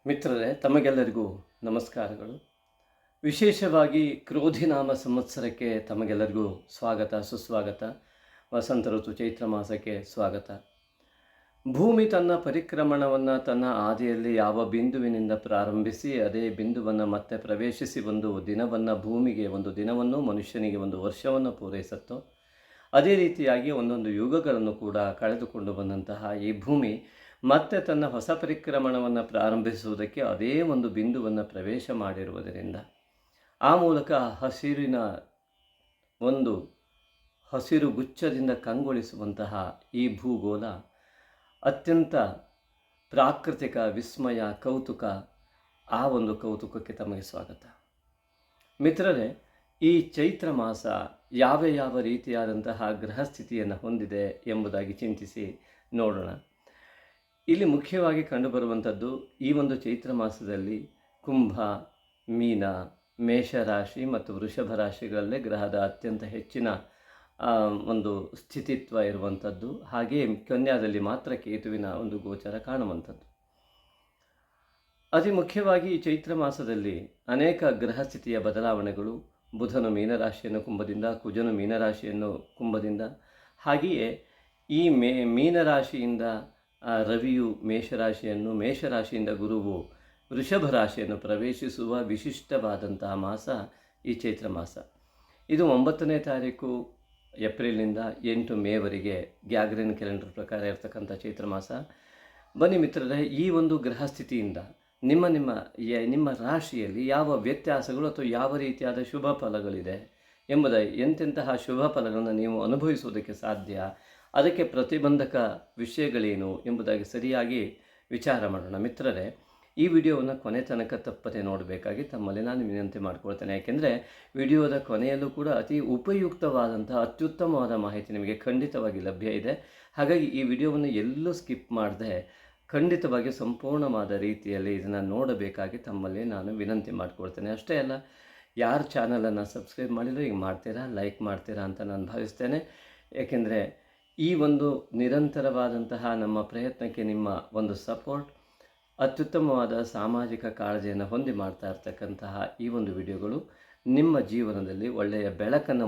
ಮಿತ್ರರೇ, ತಮಗೆಲ್ಲರಿಗೂ ನಮಸ್ಕಾರಗಳು. ವಿಶೇಷವಾಗಿ ಕ್ರೋಧಿನಾಮ ಸಂವತ್ಸರಕ್ಕೆ ತಮಗೆಲ್ಲರಿಗೂ ಸ್ವಾಗತ ಸುಸ್ವಾಗತ. ವಸಂತ ಋತು ಚೈತ್ರ ಮಾಸಕ್ಕೆ ಸ್ವಾಗತ. ಭೂಮಿ ತನ್ನ ಪರಿಕ್ರಮಣವನ್ನು ತನ್ನ ಆದಿಯಲ್ಲಿ ಯಾವ ಬಿಂದುವಿನಿಂದ ಪ್ರಾರಂಭಿಸಿ ಅದೇ ಬಿಂದುವನ್ನು ಮತ್ತೆ ಪ್ರವೇಶಿಸಿ ಒಂದು ದಿನವನ್ನು ಭೂಮಿಗೆ, ಒಂದು ದಿನವನ್ನು ಮನುಷ್ಯನಿಗೆ ಒಂದು ವರ್ಷವನ್ನು ಪೂರೈಸುತ್ತೋ ಅದೇ ರೀತಿಯಾಗಿ ಒಂದೊಂದು ಯುಗಗಳನ್ನು ಕೂಡ ಕಳೆದುಕೊಂಡು ಬಂದಂತಹ ಈ ಭೂಮಿ ಮತ್ತೆ ತನ್ನ ಹೊಸ ಪರಿಕ್ರಮಣವನ್ನು ಪ್ರಾರಂಭಿಸುವುದಕ್ಕೆ ಅದೇ ಒಂದು ಬಿಂದುವನ್ನು ಪ್ರವೇಶ ಮಾಡಿರುವುದರಿಂದ ಆ ಮೂಲಕ ಹಸಿರಿನ ಒಂದು ಹಸಿರು ಗುಚ್ಛದಿಂದ ಕಂಗೊಳಿಸುವಂತಹ ಈ ಭೂಗೋಳ ಅತ್ಯಂತ ಪ್ರಾಕೃತಿಕ ವಿಸ್ಮಯ ಕೌತುಕ. ಆ ಒಂದು ಕೌತುಕಕ್ಕೆ ತಮಗೆ ಸ್ವಾಗತ. ಮಿತ್ರರೇ, ಈ ಚೈತ್ರ ಮಾಸ ಯಾವ ಯಾವ ರೀತಿಯಾದಂತಹ ಗ್ರಹಸ್ಥಿತಿಯನ್ನು ಹೊಂದಿದೆ ಎಂಬುದಾಗಿ ಚಿಂತಿಸಿ ನೋಡೋಣ. ಇಲ್ಲಿ ಮುಖ್ಯವಾಗಿ ಕಂಡುಬರುವಂಥದ್ದು ಈ ಒಂದು ಚೈತ್ರ ಮಾಸದಲ್ಲಿ ಕುಂಭ, ಮೀನ, ಮೇಷರಾಶಿ ಮತ್ತು ವೃಷಭ ರಾಶಿಗಳಲ್ಲೇ ಗ್ರಹದ ಅತ್ಯಂತ ಹೆಚ್ಚಿನ ಒಂದು ಸ್ಥಿತಿತ್ವ ಇರುವಂಥದ್ದು. ಹಾಗೆಯೇ ಕನ್ಯಾದಲ್ಲಿ ಮಾತ್ರ ಕೇತುವಿನ ಒಂದು ಗೋಚರ ಕಾಣುವಂಥದ್ದು. ಅತಿ ಮುಖ್ಯವಾಗಿ ಈ ಚೈತ್ರ ಮಾಸದಲ್ಲಿ ಅನೇಕ ಗ್ರಹಸ್ಥಿತಿಯ ಬದಲಾವಣೆಗಳು. ಬುಧನು ಮೀನರಾಶಿಯನ್ನು ಕುಂಭದಿಂದ, ಕುಜನು ಮೀನರಾಶಿಯನ್ನು ಕುಂಭದಿಂದ, ಹಾಗೆಯೇ ಈ ಮೀನರಾಶಿಯಿಂದ ರವಿಯು ಮೇಷರಾಶಿಯನ್ನು, ಮೇಷರಾಶಿಯಿಂದ ಗುರುವು ವೃಷಭ ರಾಶಿಯನ್ನು ಪ್ರವೇಶಿಸುವ ವಿಶಿಷ್ಟವಾದಂತಹ ಮಾಸ ಈ ಚೈತ್ರ ಮಾಸ. ಇದು 9ನೇ ತಾರೀಕು ಏಪ್ರಿಲ್ನಿಂದ 8 ಮೇವರೆಗೆ ಗ್ಯಾಗ್ರಿನ್ ಕ್ಯಾಲೆಂಡರ್ ಪ್ರಕಾರ ಇರತಕ್ಕಂಥ ಚೈತ್ರ ಮಾಸ. ಬನ್ನಿ ಮಿತ್ರರೇ, ಈ ಒಂದು ಗ್ರಹಸ್ಥಿತಿಯಿಂದ ನಿಮ್ಮ ನಿಮ್ಮ ನಿಮ್ಮ ರಾಶಿಯಲ್ಲಿ ಯಾವ ವ್ಯತ್ಯಾಸಗಳು ಅಥವಾ ಯಾವ ರೀತಿಯಾದ ಶುಭ ಫಲಗಳಿದೆ ಎಂತೆಂತಹ ಶುಭ ಫಲಗಳನ್ನು ನೀವು ಅನುಭವಿಸುವುದಕ್ಕೆ ಸಾಧ್ಯ, ಅದಕ್ಕೆ ಪ್ರತಿಬಂಧಕ ವಿಷಯಗಳೇನು ಎಂಬುದಾಗಿ ಸರಿಯಾಗಿ ವಿಚಾರ ಮಾಡೋಣ. ಮಿತ್ರರೇ, ಈ ವಿಡಿಯೋವನ್ನು ಕೊನೆ ತನಕ ತಪ್ಪದೆ ನೋಡಬೇಕಾಗಿ ತಮ್ಮಲ್ಲಿ ನಾನು ವಿನಂತಿ ಮಾಡಿಕೊಳ್ತೇನೆ. ಯಾಕೆಂದರೆ ವಿಡಿಯೋದ ಕೊನೆಯಲ್ಲೂ ಕೂಡ ಅತಿ ಉಪಯುಕ್ತವಾದಂಥ ಅತ್ಯುತ್ತಮವಾದ ಮಾಹಿತಿ ನಿಮಗೆ ಖಂಡಿತವಾಗಿ ಲಭ್ಯ ಇದೆ. ಹಾಗಾಗಿ ಈ ವಿಡಿಯೋವನ್ನು ಎಲ್ಲೂ ಸ್ಕಿಪ್ ಮಾಡದೆ ಖಂಡಿತವಾಗಿ ಸಂಪೂರ್ಣವಾದ ರೀತಿಯಲ್ಲಿ ಇದನ್ನು ನೋಡಬೇಕಾಗಿ ತಮ್ಮಲ್ಲಿ ನಾನು ವಿನಂತಿ ಮಾಡಿಕೊಳ್ತೇನೆ. ಅಷ್ಟೇ ಅಲ್ಲ, ಯಾರು ಚಾನಲನ್ನು ಸಬ್ಸ್ಕ್ರೈಬ್ ಮಾಡಿದರೂ ಈಗ ಮಾಡ್ತೀರಾ, ಲೈಕ್ ಮಾಡ್ತೀರಾ ಅಂತ ನಾನು ಭಾವಿಸ್ತೇನೆ. ಏಕೆಂದರೆ ಈ ಒಂದು ನಿರಂತರವಾದಂತಹ ನಮ್ಮ ಪ್ರಯತ್ನಕ್ಕೆ ನಿಮ್ಮ ಒಂದು ಸಪೋರ್ಟ್, ಅತ್ಯುತ್ತಮವಾದ ಸಾಮಾಜಿಕ ಕಾಳಜಿಯನ್ನು ಹೊಂದಿ ಮಾಡ್ತಾ ಇರ್ತಕ್ಕಂತಹ ಈ ಒಂದು ವಿಡಿಯೋಗಳು ನಿಮ್ಮ ಜೀವನದಲ್ಲಿ ಒಳ್ಳೆಯ ಬೆಳಕನ್ನು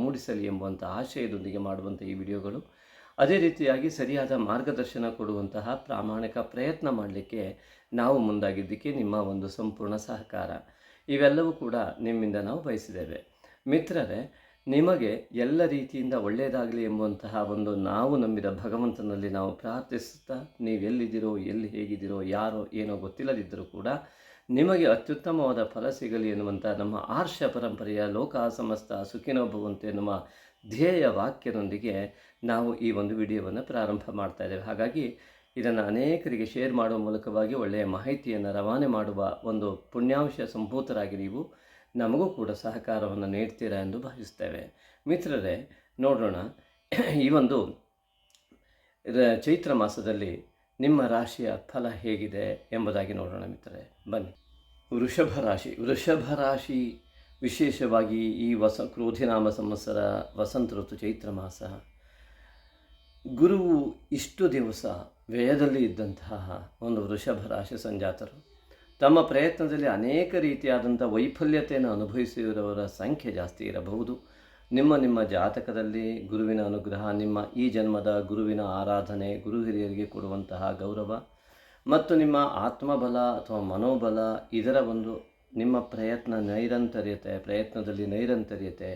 ಮೂಡಿಸಲಿ ಎಂಬುವಂಥ ಆಶಯದೊಂದಿಗೆ ಮಾಡುವಂಥ ಈ ವಿಡಿಯೋಗಳು. ಅದೇ ರೀತಿಯಾಗಿ ಸರಿಯಾದ ಮಾರ್ಗದರ್ಶನ ಕೊಡುವಂತಹ ಪ್ರಾಮಾಣಿಕ ಪ್ರಯತ್ನ ಮಾಡಲಿಕ್ಕೆ ನಾವು ಮುಂದಾಗಿದ್ದಕ್ಕೆ ನಿಮ್ಮ ಒಂದು ಸಂಪೂರ್ಣ ಸಹಕಾರ, ಇವೆಲ್ಲವೂ ಕೂಡ ನಿಮ್ಮಿಂದ ನಾವು ಬಯಸಿದ್ದೇವೆ. ಮಿತ್ರರೇ, ನಿಮಗೆ ಎಲ್ಲ ರೀತಿಯಿಂದ ಒಳ್ಳೆಯದಾಗಲಿ ಎಂಬುವಂತಹ ಒಂದು ನಾವು ನಂಬಿದ ಭಗವಂತನಲ್ಲಿ ನಾವು ಪ್ರಾರ್ಥಿಸುತ್ತಾ, ನೀವೆಲ್ಲಿದ್ದೀರೋ, ಎಲ್ಲಿ ಹೇಗಿದ್ದೀರೋ, ಯಾರೋ ಏನೋ ಗೊತ್ತಿಲ್ಲದಿದ್ದರೂ ಕೂಡ ನಿಮಗೆ ಅತ್ಯುತ್ತಮವಾದ ಫಲ ಸಿಗಲಿ ಎನ್ನುವಂಥ ನಮ್ಮ ಆರ್ಷ ಪರಂಪರೆಯ ಲೋಕ ಸಮಸ್ತ ಸುಖಿನೋ ಭವಂತು ಎನ್ನುವ ಧ್ಯೇಯ ವಾಕ್ಯದೊಂದಿಗೆ ನಾವು ಈ ಒಂದು ವಿಡಿಯೋವನ್ನು ಪ್ರಾರಂಭ ಮಾಡ್ತಾ ಇದ್ದೇವೆ. ಹಾಗಾಗಿ ಇದನ್ನು ಅನೇಕರಿಗೆ ಶೇರ್ ಮಾಡುವ ಮೂಲಕವಾಗಿ ಒಳ್ಳೆಯ ಮಾಹಿತಿಯನ್ನು ರವಾನೆ ಮಾಡುವ ಒಂದು ಪುಣ್ಯಾಂಶ ಸಂಭೂತರಾಗಿ ನೀವು ನಮಗೂ ಕೂಡ ಸಹಕಾರವನ್ನು ನೀಡ್ತೀರಾ ಎಂದು ಭಾವಿಸ್ತೇವೆ. ಮಿತ್ರರೇ, ನೋಡೋಣ ಈ ಒಂದು ಚೈತ್ರ ಮಾಸದಲ್ಲಿ ನಿಮ್ಮ ರಾಶಿಯ ಫಲ ಹೇಗಿದೆ ಎಂಬುದಾಗಿ ನೋಡೋಣ. ಮಿತ್ರರೇ, ಬನ್ನಿ. ವೃಷಭ ರಾಶಿ ವಿಶೇಷವಾಗಿ ಈ ಕ್ರೋಧಿನಾಮ ಸಂವತ್ಸರ ವಸಂತ ಋತು ಚೈತ್ರ ಮಾಸ, ಗುರುವು ಇಷ್ಟು ದಿವಸ ವ್ಯಯದಲ್ಲಿ ಇದ್ದಂತಹ ಒಂದು ವೃಷಭ ರಾಶಿ ಸಂಜಾತರು ತಮ್ಮ ಪ್ರಯತ್ನದಲ್ಲಿ ಅನೇಕ ರೀತಿಯಾದಂಥ ವೈಫಲ್ಯತೆಯನ್ನು ಅನುಭವಿಸಿರುವವರ ಸಂಖ್ಯೆ ಜಾಸ್ತಿ ಇರಬಹುದು. ನಿಮ್ಮ ಜಾತಕದಲ್ಲಿ ಗುರುವಿನ ಅನುಗ್ರಹ, ನಿಮ್ಮ ಈ ಜನ್ಮದ ಗುರುವಿನ ಆರಾಧನೆ, ಗುರು ಹಿರಿಯರಿಗೆ ಕೊಡುವಂತಹ ಗೌರವ ಮತ್ತು ನಿಮ್ಮ ಆತ್ಮಬಲ ಅಥವಾ ಮನೋಬಲ, ಇದರ ಒಂದು ನಿಮ್ಮ ಪ್ರಯತ್ನದಲ್ಲಿ ನೈರಂತರ್ಯತೆ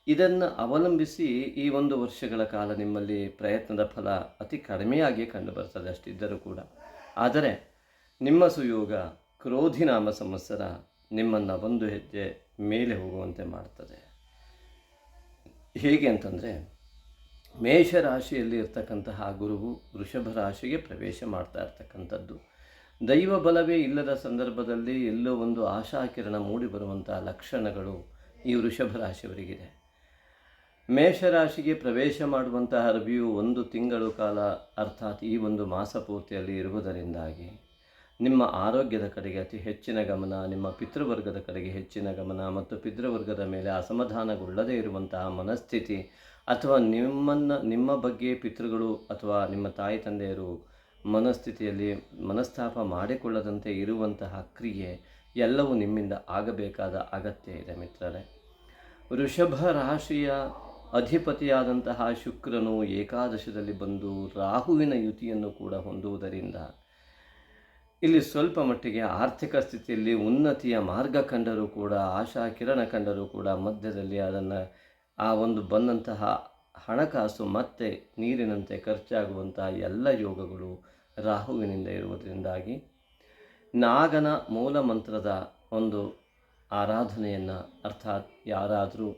ಇದನ್ನು ಅವಲಂಬಿಸಿ ಈ ಒಂದು ವರ್ಷಗಳ ಕಾಲ ನಿಮ್ಮಲ್ಲಿ ಪ್ರಯತ್ನದ ಫಲ ಅತಿ ಕಡಿಮೆಯಾಗಿ ಕಂಡುಬರ್ತದೆ. ಅಷ್ಟಿದ್ದರೂ ಕೂಡ ಆದರೆ ನಿಮ್ಮ ಸುಯೋಗ ಕ್ರೋಧಿನಾಮ ಸಂವತ್ಸರ ನಿಮ್ಮನ್ನು ಒಂದು ಹೆಜ್ಜೆ ಮೇಲೆ ಹೋಗುವಂತೆ ಮಾಡ್ತದೆ. ಹೇಗೆ ಅಂತಂದರೆ, ಮೇಷರಾಶಿಯಲ್ಲಿ ಇರ್ತಕ್ಕಂತಹ ಗುರುವು ವೃಷಭ ರಾಶಿಗೆ ಪ್ರವೇಶ ಮಾಡ್ತಾ ಇರ್ತಕ್ಕಂಥದ್ದು. ದೈವ ಬಲವೇ ಇಲ್ಲದ ಸಂದರ್ಭದಲ್ಲಿ ಎಲ್ಲೋ ಒಂದು ಆಶಾಕಿರಣ ಮೂಡಿಬರುವಂಥ ಲಕ್ಷಣಗಳು ಈ ವೃಷಭ ರಾಶಿಯವರಿಗಿದೆ. ಮೇಷರಾಶಿಗೆ ಪ್ರವೇಶ ಮಾಡುವಂತಹ ರವಿಯು 1 ತಿಂಗಳು ಕಾಲ, ಅರ್ಥಾತ್ ಈ ಒಂದು ಮಾಸ ಪೂರ್ತಿಯಲ್ಲಿ ಇರುವುದರಿಂದಾಗಿ ನಿಮ್ಮ ಆರೋಗ್ಯದ ಕಡೆಗೆ ಅತಿ ಹೆಚ್ಚಿನ ಗಮನ, ನಿಮ್ಮ ಪಿತೃವರ್ಗದ ಕಡೆಗೆ ಹೆಚ್ಚಿನ ಗಮನ ಮತ್ತು ಪಿತೃವರ್ಗದ ಮೇಲೆ ಅಸಮಾಧಾನಗೊಳ್ಳದೇ ಇರುವಂತಹ ಮನಸ್ಥಿತಿ, ಅಥವಾ ನಿಮ್ಮ ಬಗ್ಗೆ ಪಿತೃಗಳು ಅಥವಾ ನಿಮ್ಮ ತಾಯಿ ತಂದೆಯರು ಮನಸ್ಥಿತಿಯಲ್ಲಿ ಮನಸ್ತಾಪ ಮಾಡಿಕೊಳ್ಳದಂತೆ ಇರುವಂತಹ ಕ್ರಿಯೆ ಎಲ್ಲವೂ ನಿಮ್ಮಿಂದ ಆಗಬೇಕಾದ ಅಗತ್ಯ ಇದೆ ಮಿತ್ರರೇ. ವೃಷಭ ರಾಶಿಯ ಅಧಿಪತಿಯಾದಂತಹ ಶುಕ್ರನು ಏಕಾದಶದಲ್ಲಿ ಬಂದು ರಾಹುವಿನ ಯುತಿಯನ್ನು ಕೂಡ ಹೊಂದುವುದರಿಂದ ಇಲ್ಲಿ ಸ್ವಲ್ಪ ಮಟ್ಟಿಗೆ ಆರ್ಥಿಕ ಸ್ಥಿತಿಯಲ್ಲಿ ಉನ್ನತಿಯ ಮಾರ್ಗ ಕಂಡರೂ ಕೂಡ, ಆಶಾ ಕಿರಣ ಕಂಡರೂ ಕೂಡ ಮಧ್ಯದಲ್ಲಿ ಅದನ್ನು ಆ ಒಂದು ಬಂದಂತಹ ಹಣಕಾಸು ಮತ್ತೆ ನೀರಿನಂತೆ ಖರ್ಚಾಗುವಂತಹ ಎಲ್ಲ ಯೋಗಗಳು ರಾಹುವಿನಿಂದ ಇರುವುದರಿಂದಾಗಿ ನಾಗನ ಮೂಲ ಮಂತ್ರದ ಒಂದು ಆರಾಧನೆಯನ್ನು, ಅರ್ಥಾತ್ ಯಾರಾದರೂ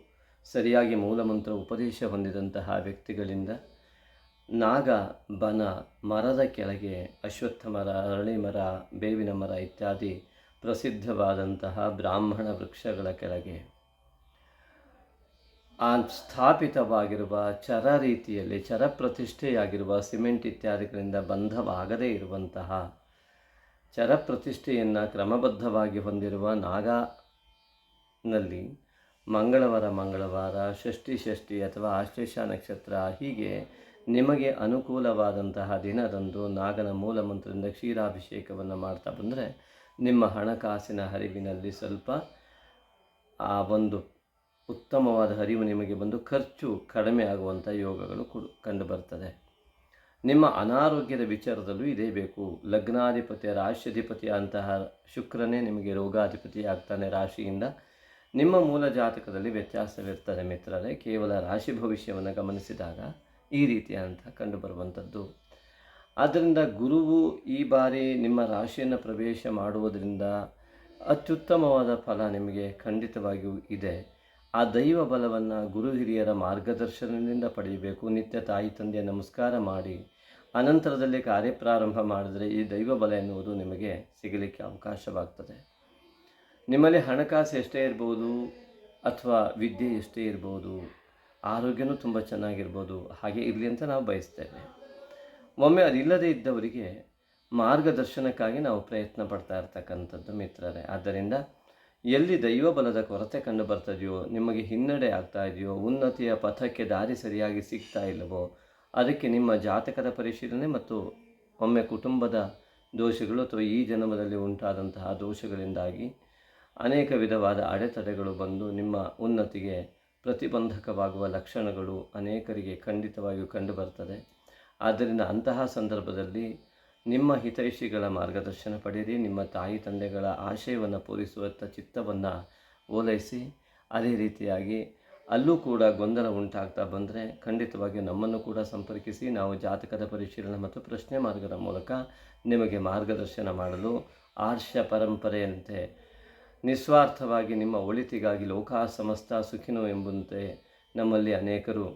ಸರಿಯಾಗಿ ಮೂಲಮಂತ್ರ ಉಪದೇಶ ಹೊಂದಿದಂತಹ ವ್ಯಕ್ತಿಗಳಿಂದ ನಾಗ ಬನ ಮರದ ಕೆಳಗೆ ಅಶ್ವತ್ಥ ಮರ, ಅರಳಿ ಮರ, ಬೇವಿನ ಮರ ಇತ್ಯಾದಿ ಪ್ರಸಿದ್ಧವಾದಂತಹ ಬ್ರಾಹ್ಮಣ ವೃಕ್ಷಗಳ ಕೆಳಗೆ ಆ ಸ್ಥಾಪಿತವಾಗಿರುವ ಚರ ರೀತಿಯಲ್ಲಿ ಚರಪ್ರತಿಷ್ಠೆಯಾಗಿರುವ ಸಿಮೆಂಟ್ ಇತ್ಯಾದಿಗಳಿಂದ ಬಂಧವಾಗದೇ ಇರುವಂತಹ ಚರಪ್ರತಿಷ್ಠೆಯನ್ನು ಕ್ರಮಬದ್ಧವಾಗಿ ಹೊಂದಿರುವ ನಾಗನಲ್ಲಿ ಮಂಗಳವಾರ ಷಷ್ಠಿ ಅಥವಾ ಆಶ್ಲೇಷ ನಕ್ಷತ್ರ ಹೀಗೆ ನಿಮಗೆ ಅನುಕೂಲವಾದಂತಹ ದಿನದಂದು ನಾಗನ ಮೂಲ ಮಂತ್ರದಿಂದ ಕ್ಷೀರಾಭಿಷೇಕವನ್ನು ಮಾಡ್ತಾ ಬಂದರೆ ನಿಮ್ಮ ಹಣಕಾಸಿನ ಹರಿವಿನಲ್ಲಿ ಸ್ವಲ್ಪ ಆ ಒಂದು ಉತ್ತಮವಾದ ಹರಿವು ನಿಮಗೆ ಬಂದು ಖರ್ಚು ಕಡಿಮೆ ಆಗುವಂಥ ಯೋಗಗಳು ಕಂಡುಬರ್ತದೆ. ನಿಮ್ಮ ಅನಾರೋಗ್ಯದ ವಿಚಾರದಲ್ಲೂ ಇದೇ ಬೇಕು. ಲಗ್ನಾಧಿಪತಿಯ ರಾಶ್ಯಾಧಿಪತಿಯ ಅಂತಹ ಶುಕ್ರನೇ ನಿಮಗೆ ರೋಗಾಧಿಪತಿ ಆಗ್ತಾನೆ ರಾಶಿಯಿಂದ. ನಿಮ್ಮ ಮೂಲ ಜಾತಕದಲ್ಲಿ ವ್ಯತ್ಯಾಸವಿರ್ತದೆ ಮಿತ್ರರೇ. ಕೇವಲ ರಾಶಿ ಭವಿಷ್ಯವನ್ನು ಗಮನಿಸಿದಾಗ ಈ ರೀತಿಯಾದಂಥ ಕಂಡುಬರುವಂಥದ್ದು. ಆದ್ದರಿಂದ ಗುರುವು ಈ ಬಾರಿ ನಿಮ್ಮ ರಾಶಿಯನ್ನು ಪ್ರವೇಶ ಮಾಡುವುದರಿಂದ ಅತ್ಯುತ್ತಮವಾದ ಫಲ ನಿಮಗೆ ಖಂಡಿತವಾಗಿಯೂ ಇದೆ. ಆ ದೈವ ಬಲವನ್ನು ಗುರು ಹಿರಿಯರ ಮಾರ್ಗದರ್ಶನದಿಂದ ಪಡೆಯಬೇಕು. ನಿತ್ಯ ತಾಯಿ ತಂದೆಯ ನಮಸ್ಕಾರ ಮಾಡಿ ಅನಂತರದಲ್ಲಿ ಕಾರ್ಯಪ್ರಾರಂಭ ಮಾಡಿದರೆ ಈ ದೈವ ಬಲ ಎನ್ನುವುದು ನಿಮಗೆ ಸಿಗಲಿಕ್ಕೆ ಅವಕಾಶವಾಗ್ತದೆ. ನಿಮ್ಮಲ್ಲಿ ಹಣಕಾಸು ಎಷ್ಟೇ ಇರ್ಬೋದು ಅಥವಾ ವಿದ್ಯೆ ಎಷ್ಟೇ ಇರ್ಬೋದು, ಆರೋಗ್ಯನೂ ತುಂಬ ಚೆನ್ನಾಗಿರ್ಬೋದು, ಹಾಗೆ ಇರಲಿ ಅಂತ ನಾವು ಬಯಸ್ತೇವೆ. ಒಮ್ಮೆ ಅದಿಲ್ಲದೇ ಇದ್ದವರಿಗೆ ಮಾರ್ಗದರ್ಶನಕ್ಕಾಗಿ ನಾವು ಪ್ರಯತ್ನ ಪಡ್ತಾ ಇರ್ತಕ್ಕಂಥದ್ದು ಮಿತ್ರರೇ. ಆದ್ದರಿಂದ ಎಲ್ಲಿ ದೈವ ಬಲದ ಕೊರತೆ ಕಂಡು ಬರ್ತದೆಯೋ, ನಿಮಗೆ ಹಿನ್ನಡೆ ಆಗ್ತಾ ಇದೆಯೋ, ಉನ್ನತಿಯ ಪಥಕ್ಕೆ ದಾರಿ ಸರಿಯಾಗಿ ಸಿಗ್ತಾ ಇಲ್ಲವೋ, ಅದಕ್ಕೆ ನಿಮ್ಮ ಜಾತಕದ ಪರಿಶೀಲನೆ ಮತ್ತು ಒಮ್ಮೆ ಕುಟುಂಬದ ದೋಷಗಳು ಅಥವಾ ಈ ಜನ್ಮದಲ್ಲಿ ಉಂಟಾದಂತಹ ದೋಷಗಳಿಂದಾಗಿ ಅನೇಕ ವಿಧವಾದ ಅಡೆತಡೆಗಳು ಬಂದು ನಿಮ್ಮ ಉನ್ನತಿಗೆ ಪ್ರತಿಬಂಧಕವಾಗುವ ಲಕ್ಷಣಗಳು ಅನೇಕರಿಗೆ ಖಂಡಿತವಾಗಿಯೂ ಕಂಡುಬರ್ತದೆ. ಆದ್ದರಿಂದ ಅಂತಹ ಸಂದರ್ಭದಲ್ಲಿ ನಿಮ್ಮ ಹಿತೈಷಿಗಳ ಮಾರ್ಗದರ್ಶನ ಪಡೆಯಿರಿ. ನಿಮ್ಮ ತಾಯಿ ತಂದೆಗಳ ಆಶಯವನ್ನು ಪೂರೈಸುವಂಥ ಚಿತ್ತವನ್ನು ಓಲೈಸಿ. ಅದೇ ರೀತಿಯಾಗಿ ಅಲ್ಲೂ ಕೂಡ ಗೊಂದಲ ಉಂಟಾಗ್ತಾ ಬಂದರೆ ಖಂಡಿತವಾಗಿಯೂ ನಮ್ಮನ್ನು ಕೂಡ ಸಂಪರ್ಕಿಸಿ. ನಾವು ಜಾತಕದ ಪರಿಶೀಲನೆ ಮತ್ತು ಪ್ರಶ್ನೆ ಮಾರ್ಗದ ಮೂಲಕ ನಿಮಗೆ ಮಾರ್ಗದರ್ಶನ ಮಾಡಲು ಆರ್ಷ ಪರಂಪರೆಯಂತೆ ನಿಸ್ವಾರ್ಥವಾಗಿ ನಿಮ್ಮ ಒಳಿತಿಗಾಗಿ ಲೋಕ ಸಮಸ್ತ ಸುಖಿನೋ ಎಂಬಂತೆ ನಮ್ಮಲ್ಲಿ ಅನೇಕರು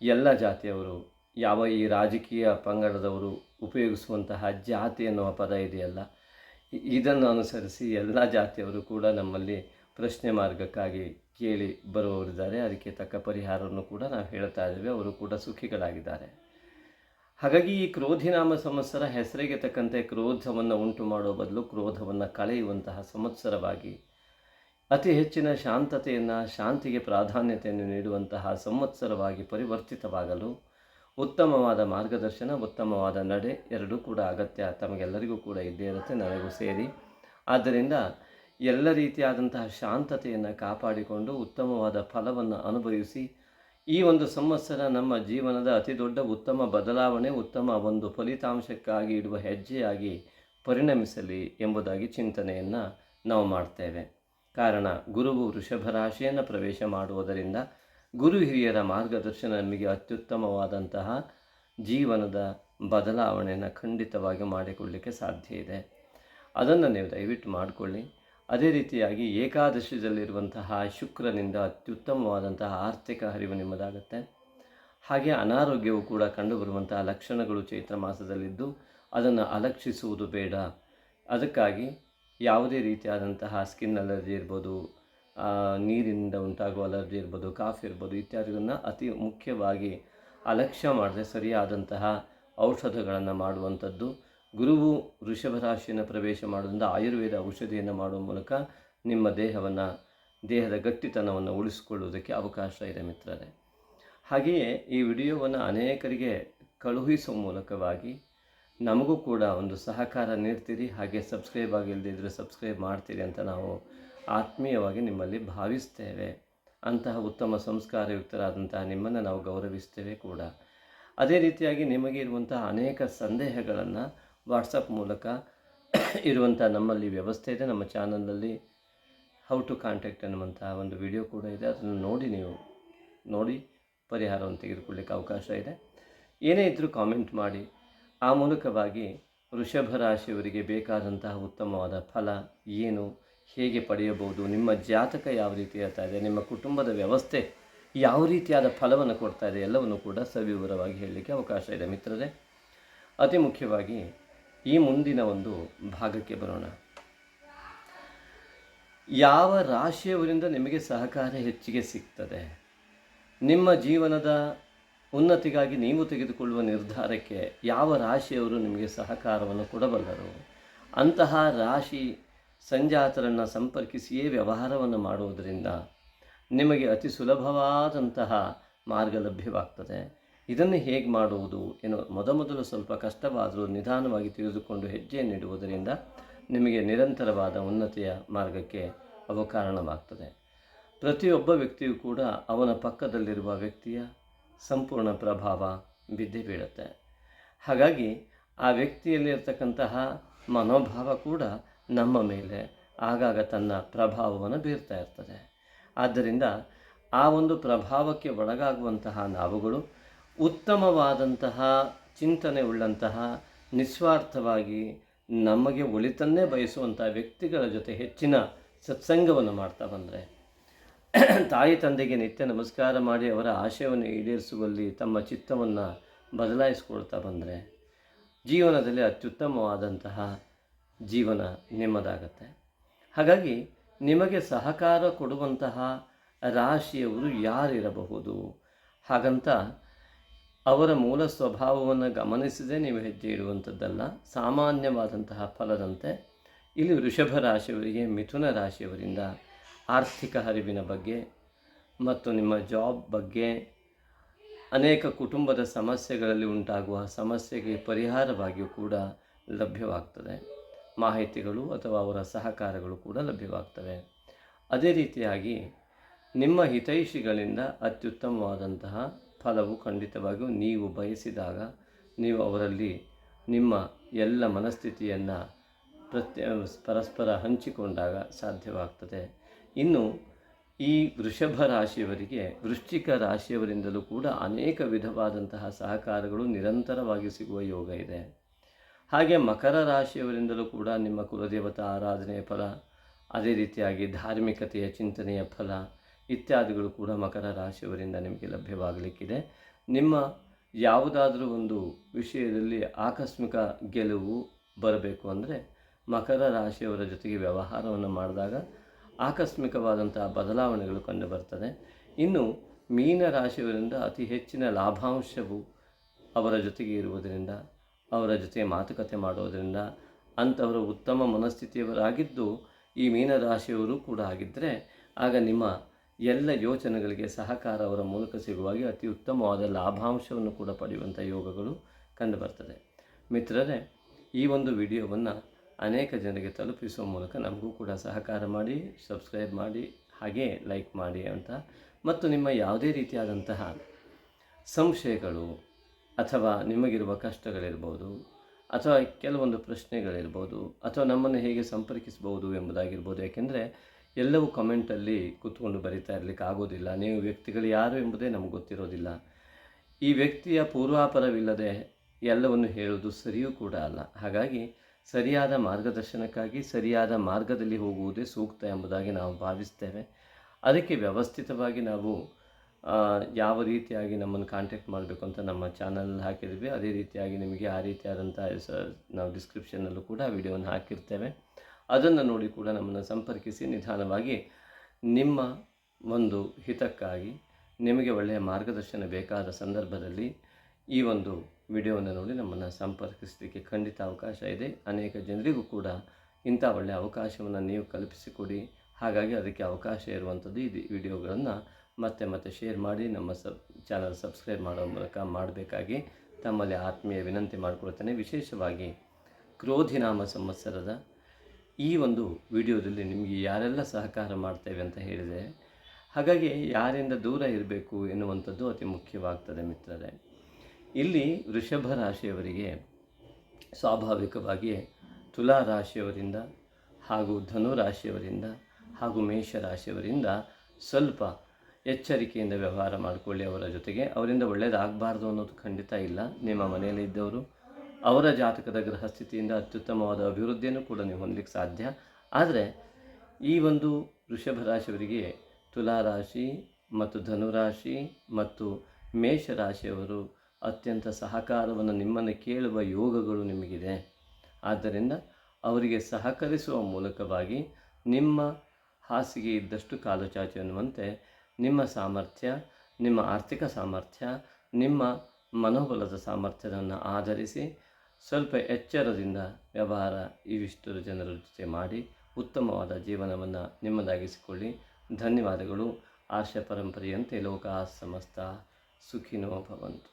ಎಲ್ಲ ಜಾತಿಯವರು, ಯಾವ ಈ ರಾಜಕೀಯ ಪಂಗಡದವರು ಉಪಯೋಗಿಸುವಂತಹ ಜಾತಿ ಎನ್ನುವ ಪದ ಇದೆಯಲ್ಲ, ಇದನ್ನು ಅನುಸರಿಸಿ ಎಲ್ಲ ಜಾತಿಯವರು ಕೂಡ ನಮ್ಮಲ್ಲಿ ಪ್ರಶ್ನೆ ಮಾರ್ಗಕ್ಕಾಗಿ ಕೇಳಿ ಬರುವವರಿದ್ದಾರೆ. ಅದಕ್ಕೆ ತಕ್ಕ ಪರಿಹಾರವನ್ನು ಕೂಡ ನಾವು ಹೇಳ್ತಾ ಇದ್ದೇವೆ. ಅವರು ಕೂಡ ಸುಖಿಗಳಾಗಿದ್ದಾರೆ. ಹಾಗಾಗಿ ಈ ಕ್ರೋಧಿನಾಮ ಸಂವತ್ಸರ ಹೆಸರಿಗೆ ತಕ್ಕಂತೆ ಕ್ರೋಧವನ್ನು ಉಂಟು ಮಾಡುವ ಬದಲು ಕ್ರೋಧವನ್ನು ಕಳೆಯುವಂತಹ ಸಂವತ್ಸರವಾಗಿ, ಅತಿ ಹೆಚ್ಚಿನ ಶಾಂತತೆಯನ್ನು, ಶಾಂತಿಗೆ ಪ್ರಾಧಾನ್ಯತೆಯನ್ನು ನೀಡುವಂತಹ ಸಂವತ್ಸರವಾಗಿ ಪರಿವರ್ತಿತವಾಗಲು ಉತ್ತಮವಾದ ಮಾರ್ಗದರ್ಶನ, ಉತ್ತಮವಾದ ನಡೆ ಎರಡೂ ಕೂಡ ಅಗತ್ಯ. ತಮಗೆಲ್ಲರಿಗೂ ಕೂಡ ಇದ್ದೇ ಇರುತ್ತೆ, ನನಗೂ ಸೇರಿ. ಆದ್ದರಿಂದ ಎಲ್ಲ ರೀತಿಯಾದಂತಹ ಶಾಂತತೆಯನ್ನು ಕಾಪಾಡಿಕೊಂಡು ಉತ್ತಮವಾದ ಫಲವನ್ನು ಅನುಭವಿಸಿ ಈ ಒಂದು ಸಂವತ್ಸರ ನಮ್ಮ ಜೀವನದ ಅತಿ ದೊಡ್ಡ ಉತ್ತಮ ಬದಲಾವಣೆ, ಉತ್ತಮ ಒಂದು ಫಲಿತಾಂಶಕ್ಕಾಗಿ ಇಡುವ ಹೆಜ್ಜೆಯಾಗಿ ಪರಿಣಮಿಸಲಿ ಎಂಬುದಾಗಿ ಚಿಂತನೆಯನ್ನು ನಾವು ಮಾಡ್ತೇವೆ. ಕಾರಣ ಗುರುವು ವೃಷಭ ರಾಶಿಯನ್ನು ಪ್ರವೇಶ ಮಾಡುವುದರಿಂದ ಗುರು ಹಿರಿಯರ ಮಾರ್ಗದರ್ಶನ ನಮಗೆ ಅತ್ಯುತ್ತಮವಾದಂತಹ ಜೀವನದ ಬದಲಾವಣೆಯನ್ನು ಖಂಡಿತವಾಗಿ ಮಾಡಿಕೊಳ್ಳಲಿಕ್ಕೆ ಸಾಧ್ಯ ಇದೆ. ಅದನ್ನು ನೀವು ದಯವಿಟ್ಟು ಮಾಡಿಕೊಳ್ಳಿ. ಅದೇ ರೀತಿಯಾಗಿ ಏಕಾದಶಿಯಲ್ಲಿರುವಂತಹ ಶುಕ್ರನಿಂದ ಅತ್ಯುತ್ತಮವಾದಂತಹ ಆರ್ಥಿಕ ಹರಿವು ನಿಮ್ಮದಾಗುತ್ತೆ. ಹಾಗೆ ಅನಾರೋಗ್ಯವು ಕೂಡ ಕಂಡುಬರುವಂತಹ ಲಕ್ಷಣಗಳು ಚೈತ್ರ ಮಾಸದಲ್ಲಿದ್ದು ಅದನ್ನು ಅಲಕ್ಷಿಸುವುದು ಬೇಡ. ಅದಕ್ಕಾಗಿ ಯಾವುದೇ ರೀತಿಯಾದಂತಹ ಸ್ಕಿನ್ ಅಲರ್ಜಿ ಇರ್ಬೋದು, ನೀರಿನಿಂದ ಉಂಟಾಗುವ ಅಲರ್ಜಿ ಇರ್ಬೋದು, ಕಾಫ್ ಇರ್ಬೋದು ಇತ್ಯಾದಿಗಳನ್ನು ಅತಿ ಮುಖ್ಯವಾಗಿ ಅಲಕ್ಷ್ಯ ಮಾಡದೆ ಸರಿಯಾದಂತಹ ಔಷಧಗಳನ್ನು ಮಾಡುವಂಥದ್ದು. ಗುರುವು ವೃಷಭ ರಾಶಿಯನ್ನು ಪ್ರವೇಶ ಮಾಡೋದ್ರಿಂದ ಆಯುರ್ವೇದ ಔಷಧಿಯನ್ನು ಮಾಡುವ ಮೂಲಕ ನಿಮ್ಮ ದೇಹದ ಗಟ್ಟಿತನವನ್ನು ಉಳಿಸಿಕೊಳ್ಳುವುದಕ್ಕೆ ಅವಕಾಶ ಇದೆ ಮಿತ್ರರೇ. ಹಾಗೆಯೇ ಈ ವಿಡಿಯೋವನ್ನು ಅನೇಕರಿಗೆ ಕಳುಹಿಸುವ ಮೂಲಕವಾಗಿ ನಮಗೂ ಕೂಡ ಒಂದು ಸಹಕಾರ ನೀಡ್ತೀರಿ, ಹಾಗೆ ಸಬ್ಸ್ಕ್ರೈಬ್ ಆಗಿಲ್ಲದಿದ್ದರೆ ಸಬ್ಸ್ಕ್ರೈಬ್ ಮಾಡ್ತೀರಿ ಅಂತ ನಾವು ಆತ್ಮೀಯವಾಗಿ ನಿಮ್ಮಲ್ಲಿ ಭಾವಿಸ್ತೇವೆ. ಅಂತಹ ಉತ್ತಮ ಸಂಸ್ಕಾರಯುಕ್ತರಾದಂತಹ ನಿಮ್ಮನ್ನು ನಾವು ಗೌರವಿಸ್ತೇವೆ ಕೂಡ. ಅದೇ ರೀತಿಯಾಗಿ ನಿಮಗೆ ಇರುವಂತಹ ಅನೇಕ ಸಂದೇಹಗಳನ್ನು ವಾಟ್ಸಪ್ ಮೂಲಕ ಇರುವಂಥ ನಮ್ಮಲ್ಲಿ ವ್ಯವಸ್ಥೆ ಇದೆ. ನಮ್ಮ ಚಾನಲ್ನಲ್ಲಿ ಹೌ ಟು ಕಾಂಟ್ಯಾಕ್ಟ್ ಅನ್ನುವಂತಹ ಒಂದು ವಿಡಿಯೋ ಕೂಡ ಇದೆ. ಅದನ್ನು ನೋಡಿ ಪರಿಹಾರವನ್ನು ತೆಗೆದುಕೊಳ್ಳಿಕ್ಕೆ ಅವಕಾಶ ಇದೆ. ಏನೇ ಇದ್ದರೂ ಕಾಮೆಂಟ್ ಮಾಡಿ. ಆ ಮೂಲಕವಾಗಿ ವೃಷಭ ರಾಶಿಯವರಿಗೆ ಬೇಕಾದಂತಹ ಉತ್ತಮವಾದ ಫಲ ಏನು, ಹೇಗೆ ಪಡೆಯಬಹುದು, ನಿಮ್ಮ ಜಾತಕ ಯಾವ ರೀತಿ ಇರ್ತಾ ಇದೆ, ನಿಮ್ಮ ಕುಟುಂಬದ ವ್ಯವಸ್ಥೆ ಯಾವ ರೀತಿಯಾದ ಫಲವನ್ನು ಕೊಡ್ತಾ ಇದೆ, ಎಲ್ಲವನ್ನು ಕೂಡ ಸವಿವರವಾಗಿ ಹೇಳಲಿಕ್ಕೆ ಅವಕಾಶ ಇದೆ ಮಿತ್ರರೇ. ಅತಿ ಮುಖ್ಯವಾಗಿ ಈ ಮುಂದಿನ ಒಂದು ಭಾಗಕ್ಕೆ ಬರೋಣ. ಯಾವ ರಾಶಿಯವರಿಂದ ನಿಮಗೆ ಸಹಕಾರ ಹೆಚ್ಚಿಗೆ ಸಿಗ್ತದೆ, ನಿಮ್ಮ ಜೀವನದ ಉನ್ನತಿಗಾಗಿ ನೀವು ತೆಗೆದುಕೊಳ್ಳುವ ನಿರ್ಧಾರಕ್ಕೆ ಯಾವ ರಾಶಿಯವರು ನಿಮಗೆ ಸಹಕಾರವನ್ನು ಕೊಡಬಲ್ಲರು, ಅಂತಹ ರಾಶಿ ಸಂಜಾತರನ್ನು ಸಂಪರ್ಕಿಸಿಯೇ ವ್ಯವಹಾರವನ್ನು ಮಾಡುವುದರಿಂದ ನಿಮಗೆ ಅತಿ ಸುಲಭವಾದಂತಹ ಮಾರ್ಗ ಲಭ್ಯವಾಗ್ತದೆ. ಇದನ್ನು ಹೇಗೆ ಮಾಡುವುದು ಮೊದಲು ಸ್ವಲ್ಪ ಕಷ್ಟವಾದರೂ ನಿಧಾನವಾಗಿ ತಿಳಿದುಕೊಂಡು ಹೆಜ್ಜೆಯನ್ನಿಡುವುದರಿಂದ ನಿಮಗೆ ನಿರಂತರವಾದ ಉನ್ನತಿಯ ಮಾರ್ಗಕ್ಕೆ ಅವು ಕಾರಣವಾಗ್ತದೆ. ಪ್ರತಿಯೊಬ್ಬ ವ್ಯಕ್ತಿಯೂ ಕೂಡ ಅವನ ಪಕ್ಕದಲ್ಲಿರುವ ವ್ಯಕ್ತಿಯ ಸಂಪೂರ್ಣ ಪ್ರಭಾವ ಬಿದ್ದೇ ಬೀಳುತ್ತೆ. ಹಾಗಾಗಿ ಆ ವ್ಯಕ್ತಿಯಲ್ಲಿರ್ತಕ್ಕಂತಹ ಮನೋಭಾವ ಕೂಡ ನಮ್ಮ ಮೇಲೆ ಆಗಾಗ ತನ್ನ ಪ್ರಭಾವವನ್ನು ಬೀರ್ತಾ ಇರ್ತದೆ. ಆದ್ದರಿಂದ ಆ ಒಂದು ಪ್ರಭಾವಕ್ಕೆ ಒಳಗಾಗುವಂತಹ ನಾವುಗಳು ಉತ್ತಮವಾದಂತಹ ಚಿಂತನೆ ಉಳ್ಳಂತಹ ನಿಸ್ವಾರ್ಥವಾಗಿ ನಮಗೆ ಒಳಿತನ್ನೇ ಬಯಸುವಂಥ ವ್ಯಕ್ತಿಗಳ ಜೊತೆ ಹೆಚ್ಚಿನ ಸತ್ಸಂಗವನ್ನು ಮಾಡ್ತಾ ಬಂದರೆ, ತಾಯಿ ತಂದೆಗೆ ನಿತ್ಯ ನಮಸ್ಕಾರ ಮಾಡಿ ಅವರ ಆಶಯವನ್ನು ಈಡೇರಿಸುವಲ್ಲಿ ತಮ್ಮ ಚಿತ್ತವನ್ನು ಬದಲಾಯಿಸಿಕೊಳ್ತಾ ಬಂದರೆ ಜೀವನದಲ್ಲಿ ಅತ್ಯುತ್ತಮವಾದಂತಹ ಜೀವನ ನಿಮ್ಮದಾಗತ್ತೆ. ಹಾಗಾಗಿ ನಿಮಗೆ ಸಹಕಾರ ಕೊಡುವಂತಹ ರಾಶಿಯವರು ಯಾರಿರಬಹುದು, ಹಾಗಂತ ಅವರ ಮೂಲ ಸ್ವಭಾವವನ್ನು ಗಮನಿಸದೆ ನೀವು ಹೆಜ್ಜೆ ಇಡುವಂಥದ್ದಲ್ಲ. ಸಾಮಾನ್ಯವಾದಂತಹ ಫಲದಂತೆ ಇಲ್ಲಿ ವೃಷಭ ರಾಶಿಯವರಿಗೆ ಮಿಥುನ ರಾಶಿಯವರಿಂದ ಆರ್ಥಿಕ ಹರಿವಿನ ಬಗ್ಗೆ ಮತ್ತು ನಿಮ್ಮ ಜಾಬ್ ಬಗ್ಗೆ, ಅನೇಕ ಕುಟುಂಬದ ಸಮಸ್ಯೆಗಳಲ್ಲಿ ಉಂಟಾಗುವ ಸಮಸ್ಯೆಗೆ ಪರಿಹಾರವಾಗಿಯೂ ಕೂಡ ಲಭ್ಯವಾಗ್ತದೆ. ಮಾಹಿತಿಗಳು ಅಥವಾ ಅವರ ಸಹಕಾರಗಳು ಕೂಡ ಲಭ್ಯವಾಗ್ತವೆ. ಅದೇ ರೀತಿಯಾಗಿ ನಿಮ್ಮ ಹಿತೈಷಿಗಳಿಂದ ಅತ್ಯುತ್ತಮವಾದಂತಹ ಫಲವು ಖಂಡಿತವಾಗಿಯೂ ನೀವು ಬಯಸಿದಾಗ ನೀವು ಅವರಲ್ಲಿ ನಿಮ್ಮ ಎಲ್ಲ ಮನಸ್ಥಿತಿಯನ್ನು ಪರಸ್ಪರ ಹಂಚಿಕೊಂಡಾಗ ಸಾಧ್ಯವಾಗ್ತದೆ. ಇನ್ನು ಈ ವೃಷಭ ರಾಶಿಯವರಿಗೆ ವೃಶ್ಚಿಕ ರಾಶಿಯವರಿಂದಲೂ ಕೂಡ ಅನೇಕ ವಿಧವಾದಂತಹ ಸಹಕಾರಗಳು ನಿರಂತರವಾಗಿ ಸಿಗುವ ಯೋಗ ಇದೆ. ಹಾಗೆ ಮಕರ ರಾಶಿಯವರಿಂದಲೂ ಕೂಡ ನಿಮ್ಮ ಕುಲದೇವತಾ ಆರಾಧನೆಯ ಫಲ, ಅದೇ ರೀತಿಯಾಗಿ ಧಾರ್ಮಿಕತೆಯ ಚಿಂತನೆಯ ಫಲ ಇತ್ಯಾದಿಗಳು ಕೂಡ ಮಕರ ರಾಶಿಯವರಿಂದ ನಿಮಗೆ ಲಭ್ಯವಾಗಲಿಕ್ಕಿದೆ. ನಿಮ್ಮ ಯಾವುದಾದ್ರೂ ಒಂದು ವಿಷಯದಲ್ಲಿ ಆಕಸ್ಮಿಕ ಗೆಲುವು ಬರಬೇಕು ಅಂದರೆ ಮಕರ ರಾಶಿಯವರ ಜೊತೆಗೆ ವ್ಯವಹಾರವನ್ನು ಮಾಡಿದಾಗ ಆಕಸ್ಮಿಕವಾದಂತಹ ಬದಲಾವಣೆಗಳು ಕಂಡು ಬರ್ತದೆ. ಇನ್ನು ಮೀನ ರಾಶಿಯವರಿಂದ ಅತಿ ಹೆಚ್ಚಿನ ಲಾಭಾಂಶವು ಅವರ ಜೊತೆಗೆ ಇರುವುದರಿಂದ, ಅವರ ಜೊತೆ ಮಾತುಕತೆ ಮಾಡೋದರಿಂದ ಅಂಥವರು ಉತ್ತಮ ಮನಸ್ಥಿತಿಯವರಾಗಿದ್ದು ಈ ಮೀನರಾಶಿಯವರು ಕೂಡ ಆಗಿದ್ದರೆ ಆಗ ನಿಮ್ಮ ಎಲ್ಲ ಯೋಚನೆಗಳಿಗೆ ಸಹಕಾರ ಅವರ ಮೂಲಕ ಸಿಗುವಾಗಿ ಅತಿ ಉತ್ತಮವಾದ ಲಾಭಾಂಶವನ್ನು ಕೂಡ ಪಡೆಯುವಂಥ ಯೋಗಗಳು ಕಂಡುಬರ್ತದೆ. ಮಿತ್ರರೇ, ಈ ಒಂದು ವಿಡಿಯೋವನ್ನು ಅನೇಕ ಜನರಿಗೆ ತಲುಪಿಸುವ ಮೂಲಕ ನಮಗೂ ಕೂಡ ಸಹಕಾರ ಮಾಡಿ, ಸಬ್ಸ್ಕ್ರೈಬ್ ಮಾಡಿ, ಹಾಗೇ ಲೈಕ್ ಮಾಡಿ ಅಂತ. ಮತ್ತು ನಿಮ್ಮ ಯಾವುದೇ ರೀತಿಯಾದಂತಹ ಸಂಶಯಗಳು ಅಥವಾ ನಿಮಗಿರುವ ಕಷ್ಟಗಳಿರ್ಬೋದು ಅಥವಾ ಕೆಲವೊಂದು ಪ್ರಶ್ನೆಗಳಿರ್ಬೋದು ಅಥವಾ ನಮ್ಮನ್ನು ಹೇಗೆ ಸಂಪರ್ಕಿಸ್ಬೋದು ಎಂಬುದಾಗಿರ್ಬೋದು. ಯಾಕೆಂದರೆ ಎಲ್ಲವೂ ಕಮೆಂಟಲ್ಲಿ ಕೂತ್ಕೊಂಡು ಬರಿತಾ ಇರಲಿಕ್ಕೆ ಆಗೋದಿಲ್ಲ. ನೀವು ವ್ಯಕ್ತಿಗಳು ಯಾರು ಎಂಬುದೇ ನಮಗೆ ಗೊತ್ತಿರೋದಿಲ್ಲ. ಈ ವ್ಯಕ್ತಿಯ ಪೂರ್ವಾಪರವಿಲ್ಲದೆ ಎಲ್ಲವನ್ನು ಹೇಳುವುದು ಸರಿಯೂ ಕೂಡ ಅಲ್ಲ. ಹಾಗಾಗಿ ಸರಿಯಾದ ಮಾರ್ಗದರ್ಶನಕ್ಕಾಗಿ ಸರಿಯಾದ ಮಾರ್ಗದಲ್ಲಿ ಹೋಗುವುದೇ ಸೂಕ್ತ ಎಂಬುದಾಗಿ ನಾವು ಭಾವಿಸ್ತೇವೆ. ಅದಕ್ಕೆ ವ್ಯವಸ್ಥಿತವಾಗಿ ನಾವು ಯಾವ ರೀತಿಯಾಗಿ ನಮ್ಮನ್ನು ಕಾಂಟ್ಯಾಕ್ಟ್ ಮಾಡಬೇಕು ಅಂತ ನಮ್ಮ ಚಾನಲ್ ಹಾಕಿದ್ವಿ. ಅದೇ ರೀತಿಯಾಗಿ ನಿಮಗೆ ಆ ರೀತಿಯಾದಂಥ ನಾವು ಡಿಸ್ಕ್ರಿಪ್ಷನ್ನಲ್ಲೂ ಕೂಡ ವಿಡಿಯೋವನ್ನು ಹಾಕಿರ್ತೇವೆ. ಅದನ್ನು ನೋಡಿ ಕೂಡ ನಮ್ಮನ್ನು ಸಂಪರ್ಕಿಸಿ ನಿಧಾನವಾಗಿ ನಿಮ್ಮ ಒಂದು ಹಿತಕ್ಕಾಗಿ ನಿಮಗೆ ಒಳ್ಳೆಯ ಮಾರ್ಗದರ್ಶನ ಬೇಕಾದ ಸಂದರ್ಭದಲ್ಲಿ ಈ ಒಂದು ವಿಡಿಯೋವನ್ನು ನೋಡಿ ನಮ್ಮನ್ನು ಸಂಪರ್ಕಿಸಲಿಕ್ಕೆ ಖಂಡಿತ ಅವಕಾಶ ಇದೆ. ಅನೇಕ ಜನರಿಗೂ ಕೂಡ ಇಂಥ ಒಳ್ಳೆಯ ಅವಕಾಶವನ್ನು ನೀವು ಕಲ್ಪಿಸಿಕೊಡಿ. ಹಾಗಾಗಿ ಅದಕ್ಕೆ ಅವಕಾಶ ಇರುವಂಥದ್ದು ಈ ವಿಡಿಯೋಗಳನ್ನು ಮತ್ತೆ ಶೇರ್ ಮಾಡಿ ನಮ್ಮ ಚಾನಲ್ ಸಬ್ಸ್ಕ್ರೈಬ್ ಮಾಡೋ ಮೂಲಕ ಮಾಡಬೇಕಾಗಿ ತಮ್ಮಲ್ಲಿ ಆತ್ಮೀಯ ವಿನಂತಿ ಮಾಡಿಕೊಳ್ತೇನೆ. ವಿಶೇಷವಾಗಿ ಕ್ರೋಧಿನಾಮ ಸಂವತ್ಸರದ ಈ ಒಂದು ವಿಡಿಯೋದಲ್ಲಿ ನಿಮಗೆ ಯಾರೆಲ್ಲ ಸಹಕಾರ ಮಾಡ್ತೇವೆ ಅಂತ ಹೇಳಿದೆ, ಹಾಗಾಗಿ ಯಾರಿಂದ ದೂರ ಇರಬೇಕು ಎನ್ನುವಂಥದ್ದು ಅತಿ ಮುಖ್ಯವಾಗ್ತದೆ ಮಿತ್ರರೇ. ಇಲ್ಲಿ ವೃಷಭ ರಾಶಿಯವರಿಗೆ ಸ್ವಾಭಾವಿಕವಾಗಿ ತುಲಾ ರಾಶಿಯವರಿಂದ ಹಾಗೂ ಧನು ರಾಶಿಯವರಿಂದ ಹಾಗೂ ಮೇಷ ರಾಶಿಯವರಿಂದ ಸ್ವಲ್ಪ ಎಚ್ಚರಿಕೆಯಿಂದ ವ್ಯವಹಾರ ಮಾಡಿಕೊಳ್ಳಿ. ಅವರ ಜೊತೆಗೆ ಅವರಿಂದ ಒಳ್ಳೆಯದಾಗಬಾರ್ದು ಅನ್ನೋದು ಖಂಡಿತ ಇಲ್ಲ. ನಿಮ್ಮ ಮನೆಯಲ್ಲಿದ್ದವರು ಅವರ ಜಾತಕದ ಗ್ರಹಸ್ಥಿತಿಯಿಂದ ಅತ್ಯುತ್ತಮವಾದ ಅಭಿವೃದ್ಧಿಯನ್ನು ಕೂಡ ನೀವು ಹೊಂದಲಿಕ್ಕೆ ಸಾಧ್ಯ. ಆದರೆ ಈ ಒಂದು ವೃಷಭ ರಾಶಿಯವರಿಗೆ ತುಲಾ ರಾಶಿ ಮತ್ತು ಧನುರಾಶಿ ಮತ್ತು ಮೇಷರಾಶಿಯವರು ಅತ್ಯಂತ ಸಹಕಾರವನ್ನು ನಿಮ್ಮನ್ನು ಕೇಳುವ ಯೋಗಗಳು ನಿಮಗಿದೆ. ಆದ್ದರಿಂದ ಅವರಿಗೆ ಸಹಕರಿಸುವ ಮೂಲಕವಾಗಿ ನಿಮ್ಮ ಹಾಸಿಗೆ ಇದ್ದಷ್ಟು ಕಾಲು ಚಾಚು ಎನ್ನುವಂತೆ ನಿಮ್ಮ ಸಾಮರ್ಥ್ಯ, ನಿಮ್ಮ ಆರ್ಥಿಕ ಸಾಮರ್ಥ್ಯ, ನಿಮ್ಮ ಮನೋಬಲದ ಸಾಮರ್ಥ್ಯವನ್ನು ಆಧರಿಸಿ ಸ್ವಲ್ಪ ಎಚ್ಚರದಿಂದ ವ್ಯವಹಾರ ಇವಿಷ್ಟು ಜನರ ಜೊತೆ ಮಾಡಿ ಉತ್ತಮವಾದ ಜೀವನವನ್ನು ನಿಮ್ಮದಾಗಿಸಿಕೊಳ್ಳಿ. ಧನ್ಯವಾದಗಳು. ಆರ್ಷ ಪರಂಪರೆಯಂತೆ ಲೋಕ ಸಮಸ್ತ ಸುಖಿನೋ ಭವಂತು.